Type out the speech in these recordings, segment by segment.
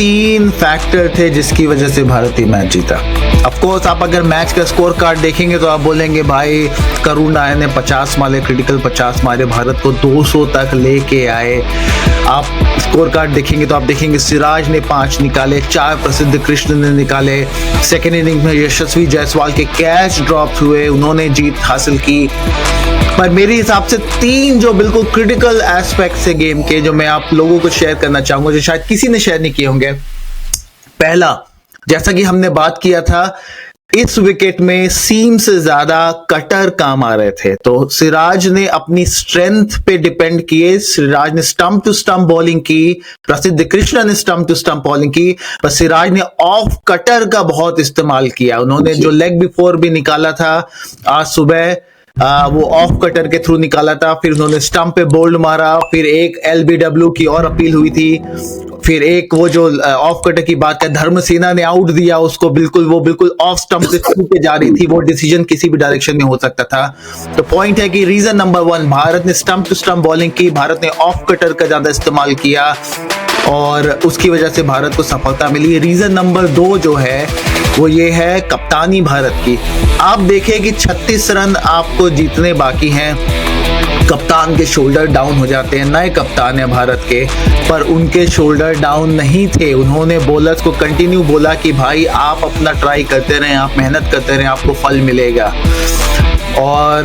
3 factor थे जिसकी वजह से भारत ये मैच जीता। ऑफ कोर्स आप अगर मैच का स्कोर कार्ड देखेंगे तो आप बोलेंगे भाई करुण नायर ने 50 मारे, क्रिटिकल 50 मारे, भारत को 200 तक लेके आए। आप स्कोर कार्ड देखेंगे तो आप देखेंगे सिराज ने 5 निकाले, 4 प्रसिद्ध कृष्ण ने निकाले। सेकेंड इनिंग में यशस्वी जायसवाल के कैच ड्रॉप्स हुए, उन्होंने जीत हासिल की। पर मेरे हिसाब से 3 जो बिल्कुल क्रिटिकल एस्पेक्ट्स है गेम के, जो मैं आप लोगों को शेयर करना चाहूंगा, जो शायद किसी ने शेयर नहीं किए होंगे। पहला, जैसा कि हमने बात किया था, इस विकेट में सीम से ज्यादा कटर काम आ रहे थे, तो सिराज ने अपनी स्ट्रेंथ पे डिपेंड किए। सिराज ने स्टंप टू स्टंप बॉलिंग की, प्रसिद्ध कृष्णा ने स्टंप टू स्टंप बॉलिंग की, पर सिराज ने ऑफ कटर का बहुत इस्तेमाल किया। उन्होंने जो लेग बिफोर भी निकाला था आज सुबह, वो ऑफ कटर के थ्रू निकाला था, फिर उन्होंने स्टंप पे बोल्ड मारा, फिर एक LBW की और अपील हुई थी, फिर एक वो जो ऑफ कटर की बात है, धर्मसेना ने आउट दिया उसको, वो बिल्कुल ऑफ स्टंप के थ्रू पे जा रही थी, वो डिसीजन किसी भी डायरेक्शन में हो सकता था। तो पॉइंट है कि रीजन नंबर 1, भारत ने स्टंप टू स्टंप बॉलिंग की, भारत ने ऑफ कटर का ज्यादा इस्तेमाल किया और उसकी वजह से भारत को सफलता मिली। रीजन नंबर 2 जो है वो ये है कप्तानी भारत की। आप देखें कि 36 रन आपको जीतने बाकी हैं, कप्तान के शोल्डर डाउन हो जाते हैं। नए कप्तान है भारत के, पर उनके शोल्डर डाउन नहीं थे। उन्होंने बॉलर्स को कंटिन्यू बोला कि भाई आप अपना ट्राई करते रहें, आप मेहनत करते रहें, आपको फल मिलेगा। और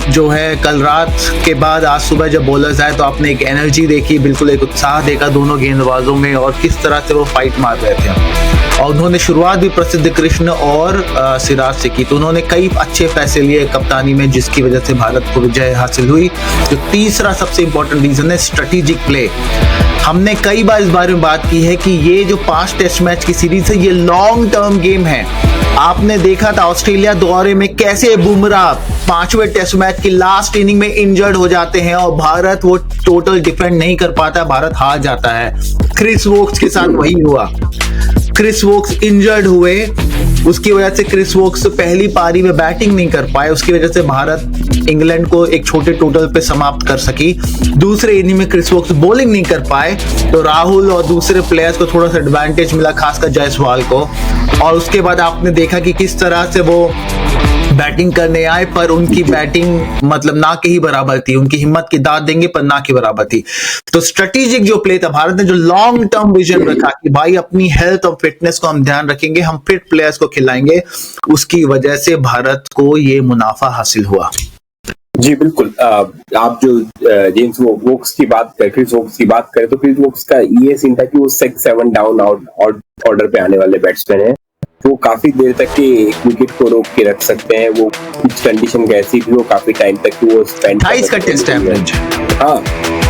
जो है कल रात के बाद आज सुबह जब बॉलर्स आए तो आपने एक एनर्जी देखी, बिल्कुल एक उत्साह देखा दोनों गेंदबाजों में, और किस तरह से वो फाइट मार रहे थे। और उन्होंने शुरुआत भी प्रसिद्ध कृष्ण और सिराज से की, तो उन्होंने कई अच्छे फैसले लिए कप्तानी में, जिसकी वजह से भारत को विजय हासिल हुई। तो तीसरा सबसे इंपॉर्टेंट रीजन है स्ट्रेटेजिक प्ले। हमने कई बार इस बारे में बात की है कि ये जो 5 टेस्ट मैच की सीरीज है, ये लॉन्ग टर्म गेम है। आपने देखा था ऑस्ट्रेलिया दौरे में कैसे बुमराह 5वें टेस्ट मैच की लास्ट इनिंग में इंजर्ड हो जाते हैं और भारत वो टोटल डिफेंड नहीं कर पाता, भारत हार जाता है। क्रिस वोक्स के साथ वही हुआ, क्रिस वोक्स इंजर्ड हुए, उसकी वजह से क्रिस वोक्स पहली पारी में बैटिंग नहीं कर पाए, उसकी वजह से भारत इंग्लैंड को एक छोटे टोटल पे समाप्त कर सकी। दूसरे इनिंग में क्रिस वोक्स बॉलिंग नहीं कर पाए, तो राहुल और दूसरे प्लेयर्स को थोड़ा सा एडवांटेज मिला, खासकर जायसवाल को। और उसके बाद आपने देखा कि किस तरह से वो बैटिंग करने आए, पर उनकी बैटिंग मतलब ना के ही बराबर थी। उनकी हिम्मत की दाद देंगे पर ना के बराबर थी। तो स्ट्रेटेजिक जो प्ले था, भारत ने जो लॉन्ग टर्म विजन रखा कि भाई अपनी हेल्थ और फिटनेस को हम ध्यान रखेंगे, हम फिट प्लेयर्स को खिलाएंगे, उसकी वजह से भारत को ये मुनाफा हासिल हुआ। जी बिल्कुल। आप जो जेम्स वोक्स की बात करें, क्रिस वोक्स की बात करें, तो क्रिस वोक्स का ये सीन था कि वो 6-7 डाउन आउट ऑर्डर पे आने वाले बैट्समैन हैं। वो काफी देर तक के विकेट को रोक के रख सकते हैं। वो कुछ कंडीशन कैसी थी, वो काफी टाइम तक वो स्पेंड 28 का टेस्ट एवरेज। हाँ,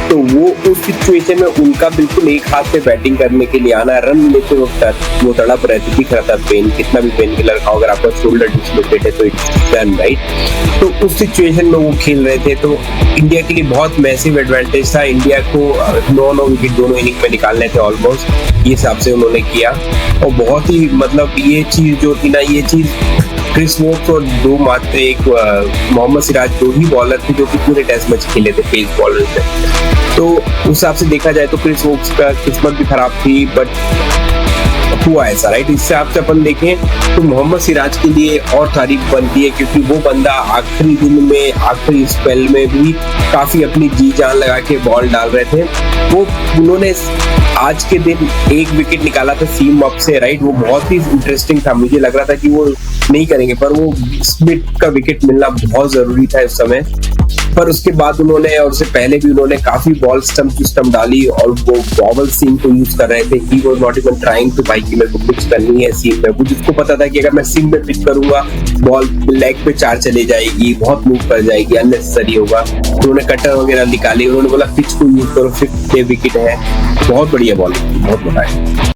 तो वो उस सिचुएशन में उनका बिल्कुल एक हाथ से बैटिंग करने के लिए आना, रन लेते वक्त वो तड़प रहती, दिख रहा था पेन, कितना भी पेन किलर खाओ, अगर आपका शोल्डर डिस्लोकेट है तो इट्स डन, राइट। तो उस सिचुएशन में वो खेल रहे थे, तो इंडिया के लिए बहुत मैसिव एडवांटेज था। इंडिया को 9 विकेट दोनों इनिंग में निकालने थे ऑलमोस्ट, ये हिसाब से उन्होंने किया। और बहुत ही मतलब ये चीज जो थी ना, ये चीज क्रिस वोक्स और मात्र एक मोहम्मद सिराज 2 ही बॉलर थे जो कि पूरे टेस्ट मैच खेले थे पेस बॉलर से। तो उस हिसाब से देखा जाए तो क्रिस वोक्स का किस्मत भी खराब थी, बट हुआ ऐसा, राइट। इस हिसाब से अपन देखें तो मोहम्मद सिराज के लिए और तारीफ बनती है, क्योंकि वो बंदा आखिरी दिन में, आखिरी स्पेल में भी काफी अपनी जी जान लगा के बॉल डाल रहे थे। उन्होंने आज के दिन 1 विकेट निकाला था सीम अप से, राइट। वो बहुत ही इंटरेस्टिंग था, मुझे लग रहा था कि वो नहीं करेंगे, पर वो स्मिथ का विकेट मिलना बहुत जरूरी था इस समय। पर उसके बाद उन्होंने, और उससे पहले भी उन्होंने काफी बॉल स्टंप टू स्टंप डाली, और वो बॉबल सीम को यूज कर रहे थे। He was not even trying to भाई कि मेरे को पिच करनी है सीम में। वो जिसको पता था कि अगर मैं सीम में पिच करूंगा बॉल लेग पे 4 चले जाएगी, बहुत मूव कर जाएगी, अननेसेसरी होगा। तो उन्होंने कटर वगैरह निकाली, उन्होंने बोला पिच को यूज करो, 5th विकेट है। बहुत बढ़िया बॉलिंग, बहुत बड़ा है।